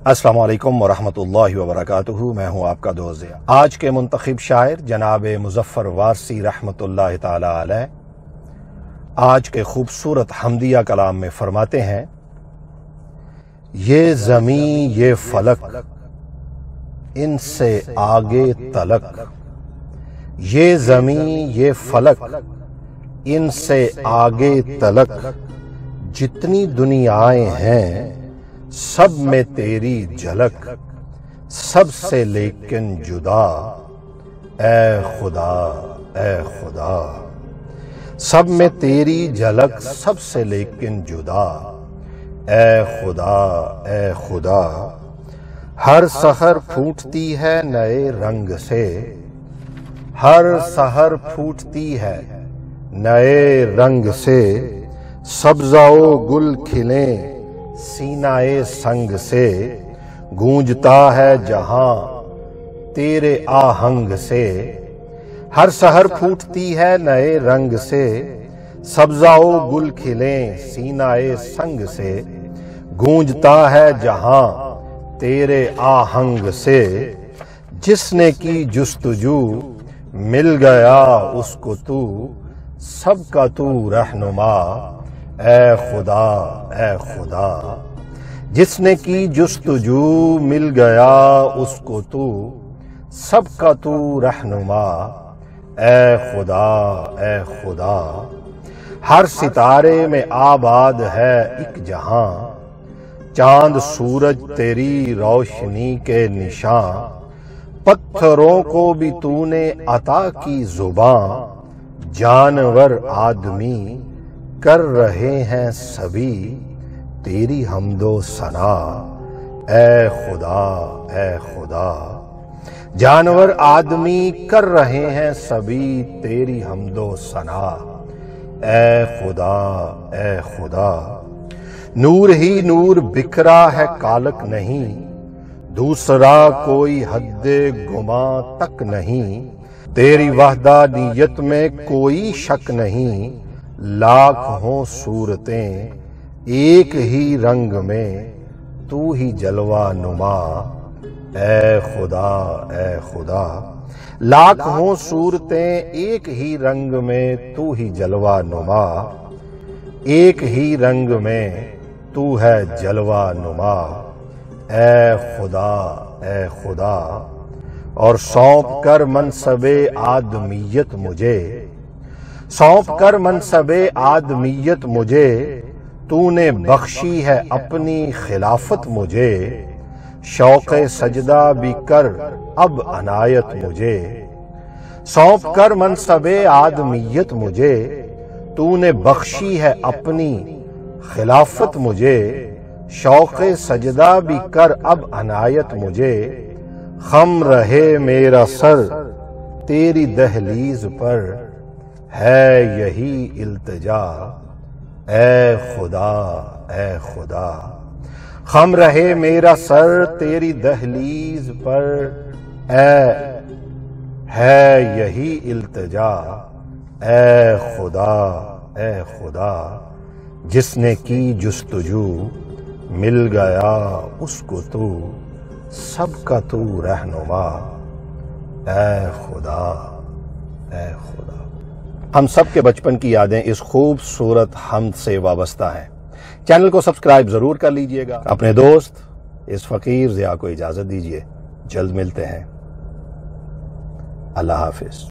السلام علیکم ورحمۃ اللہ وبرکاتہ۔ میں ہوں آپ کا دوست ضیاء۔ آج کے منتخب شاعر جناب مظفر وارثی رحمۃ اللہ تعالی علیہ آج کے خوبصورت حمدیہ کلام میں فرماتے ہیں: یہ زمین یہ فلک ان سے آگے تلک، یہ زمین یہ فلک ان سے آگے تلک، جتنی دنیایں ہیں سب میں تیری جھلک، سب سے لیکن جدا اے خدا اے خدا، سب میں تیری جھلک سب سے لیکن جدا اے خدا اے خدا۔ ہر سحر پھوٹتی ہے نئے رنگ سے، ہر سحر پھوٹتی ہے نئے رنگ سے، سبزہ و گل کھلیں سینہ سنگ سے، گونجتا ہے جہاں تیرے آہنگ سے۔ ہر سحر پھوٹتی ہے نئے رنگ سے، سبزہ و گل کھلیں سینہ سنگ سے، گونجتا ہے جہاں تیرے آہنگ سے۔ جس نے کی جستجو مل گیا اس کو تو، سب کا تو رہنما اے خدا اے خدا۔ جس نے کی جستجو مل گیا اس کو تو، سب کا تو رہنما اے خدا اے خدا۔ ہر ستارے میں آباد ہے ایک جہاں، چاند سورج تیری روشنی کے نشاں، پتھروں کو بھی تو نے عطا کی زباں، جانور آدمی کر رہے ہیں سبھی تیری حمد و ثنا اے خدا اے خدا۔ جانور آدمی کر رہے ہیں سبھی تیری حمد و ثنا اے خدا اے خدا۔ نور ہی نور بکھرا ہے کالک نہیں، دوسرا کوئی حد گماں تک نہیں، تیری وحدانیت میں کوئی شک نہیں، لاکھ ہوں صورتیں ایک ہی رنگ میں، تو ہی جلوہ نما اے خدا اے خدا۔ لاکھ ہوں صورتیں ایک ہی رنگ میں، تو ہی جلوہ نما، ایک ہی رنگ میں تو ہے جلوہ نما اے خدا اے خدا۔ اور سونپ کر منصب آدمیت مجھے، سونپ کر منصب آدمیت مجھے، تو نے بخشی ہے اپنی خلافت مجھے، شوق سجدہ بھی کر اب عنایت مجھے۔ سونپ کر منصب آدمیت مجھے، تو نے بخشی ہے اپنی خلافت مجھے، شوق سجدہ بھی کر اب عنایت مجھے۔ خم رہے میرا سر تیری دہلیز پر، ہے یہی التجا اے خدا اے خدا۔ خم رہے میرا سر تیری دہلیز پر، ہے یہی التجا اے خدا اے خدا۔ جس نے کی جستجو مل گیا اس کو تو، سب کا تو رہنما اے خدا اے خدا۔ ہم سب کے بچپن کی یادیں اس خوبصورت حمد سے وابستہ ہیں۔ چینل کو سبسکرائب ضرور کر لیجئے گا۔ اپنے دوست اس فقیر ضیاء کو اجازت دیجئے، جلد ملتے ہیں۔ اللہ حافظ۔